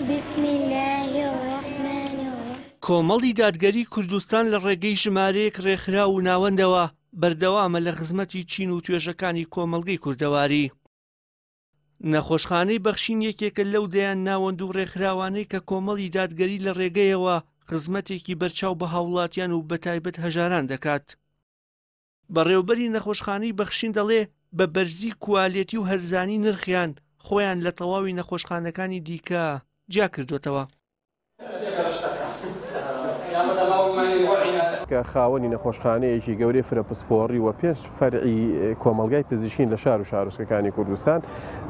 بسم الله الرحمن الرحیم. کۆمەڵی دادگەری کوردستان لە ڕێگەی ژمارەیەک ڕێکخرا و ناوەندەوە بەردەوامە لە خزمەتی چین و توێژەکانی کۆمەڵگەی کوردەواری. نەخۆشخانەی بەخشین یەکێکە لەو دەیان ناوەند و ڕێکخراوانەی کە کۆمەڵی دادگەری لە ڕێگەیەوە خزمەتێکی بەرچاو بە هاوڵاتیان و بەتایبەت هەژاران دەکات. بەڕێوەبەری نەخۆشخانەی بەخشین دەڵێ بە بەرزی کوالێتی و هەرزانی نرخیان خۆیان لە تەواوی نەخۆشخانەکانی دیکە جیا کردوتەوە. کە خاوەنی نەخۆشخانەیەکی گەورەی فرەپسپۆڕی و پێش فەرعی کۆمەلگای پزیشکین لە شار و شارۆچکەکانی کوردستان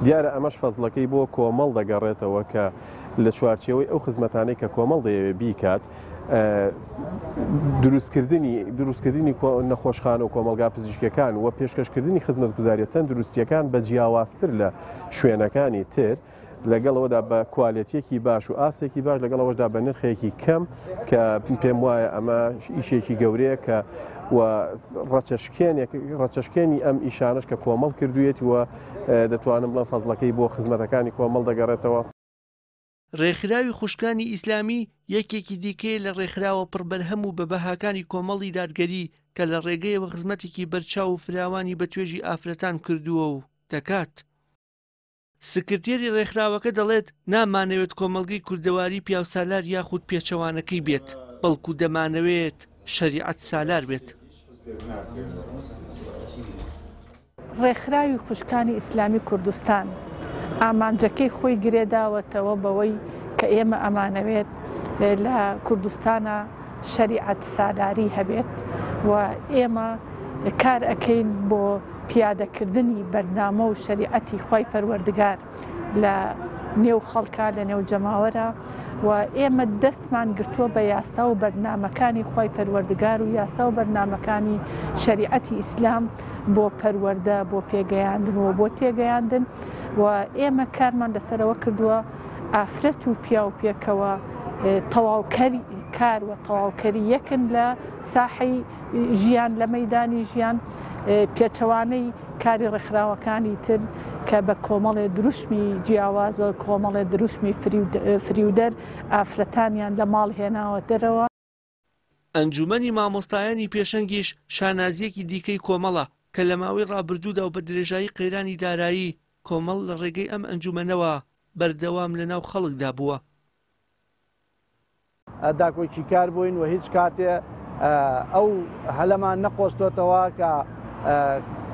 دیارە ئەمەش فەزڵەکەی بۆ کۆمەڵ دەگەڕێتەوە کە لە چوارچێوەی ئەو خزمەتانەی کە کۆمەڵ دەیەوێت بیکات دروستکردنی نەخۆشخانە و کۆمەلگا پزیشکەکان و پێشکەشکردنی خزمەتگوزاریە تەندروستیەکان بە جیاوازتر لە شوێنەکانی تر لەگەڵەوەدا بە کوالێتیەکی باش و ئاسێکی باش لەگەڵەوەشدا بە نرخێکی کەم کە پێم وایە ئەمە ئیشێکی گەورەیە کە ڕەچەشکێنی ئەم ئیشانش کە کۆمەڵ کردوێتی وە دەتوانم بڵێم فەزڵەکەی بۆ خزمەتەکانی کۆمەڵ دەگەڕێتەوە. ڕێکخراوی خوشکانی ئیسلامی یەکێکی دیکەی لە ڕێکخراوە پڕبەرهەم و بە بەهاکانی کۆمەڵی دادگەری کە لە ڕێگەیەوە خزمەتێکی بەرچاو و فراوانی بە توێژی ئافرەتان کردووە و دەکات. سکرتێری ڕێکخراوەکە دەڵێت نامانەوێت کۆمەڵگەی کوردەواری پیاوسالار یاخود پێچەوانەکەی بێت، بەڵکو دەمانەوێت شەریعەت سالار بێت. ڕێکخراوی خوشکانی ئیسلامی کوردستان ئامانجەکەی خۆی گرێداوەتەوە بەوەی کە ئێمە ئەمانەوێت لە کوردستانە شەریعەت سالاری هەبێت و ئێمە کار ئەەکەین بۆ پیادەکردنی بەرنامە و شەریعەتی خۆی پەروەردگار لە نێو خەڵکا لە نێو جەماوەرە و ئێمە دەستمان گرتووە بە یاسا و بەرنامەکانی خۆی پەروەردگار و یاسا و بەرنامەکانی شەریعەتی ئیسلام بۆ پەروەردە بۆ پێگەیاندن و بۆ تێگەیاندن و ئێمە کارمان لەسەرەوە کردووە ئافرەت و پیا و پێکەوە تەواوکەری کار و تەواوکەری یەکن لە ساحەی ژیان لە مەیدانی ژیان پێچەوانەی کاری ڕێکخراوەکانی تر کە بە کۆمەڵێ دروشمی جیاواز و کۆمەڵێ دروشمی فریودەر ئافرەتانیان لە ماڵ هێناوە دەرەوە. ئەنجومەنی مامۆستایانی پێشەنگیش شانازیەکی دیکەی کۆمەڵە کە لە ماوەی ڕابردوودا و بە درێژایی قەیرانی دارایی کۆمەڵ لە ڕێگەی ئەم ئەنجومەنەوە بەردەوام لەناو خەڵکدا بووە. داکۆکی کار بووین و هیچ کاتێ ئەو هەلەمان نەقۆستۆتەوە کە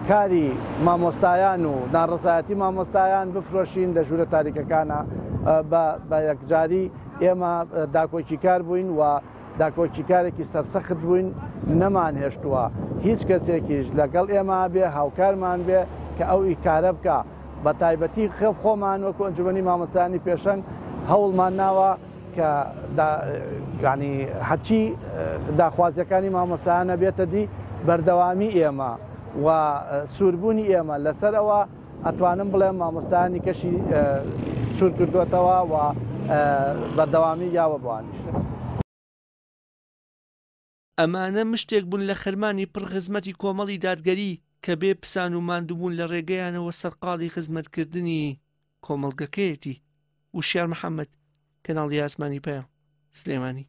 کاری مامۆستایان و ناڕزایەتی مامۆستایان بفرۆشین لە ژوورە تاریکەکانە بە یەکجاری ئێمە داکۆکی کار بووین و داکۆکی کارێکی سەرسەخت بووین نەمان هێشتووە هیچ کەسێکیش لەگەڵ ئێمە بێ هاوکارمان بێ کە ئەو ئیکارە بکە بە تایبەتی خۆمان وەکو ئەنجومەنی مامۆستایانی پێشەنگ هەوڵمان ناوە کە ینی هەرچی داخوازیەکانی مامۆستایانە بێتە دی بەردەوامی ئێمە و سووربوونی ئێمە لەسەر ئەوە ئەتوانم بڵێم مامۆستایانی کەشی سوور کردوێتەوە و بەردەوامی یاوە بوانیش. ئەمانە مشتێک بوون لە خەرمانی پڕخزمەتی کۆمەڵی دادگەری کە بێ پسان و ماندووبوون لە ڕێگەیانەوە سەرقاڵی خزمەتکردنی کۆمەڵگەکەیەتی. وشیار محەممەد، کەناڵی ئاسمانی پەیام، سلێمانی.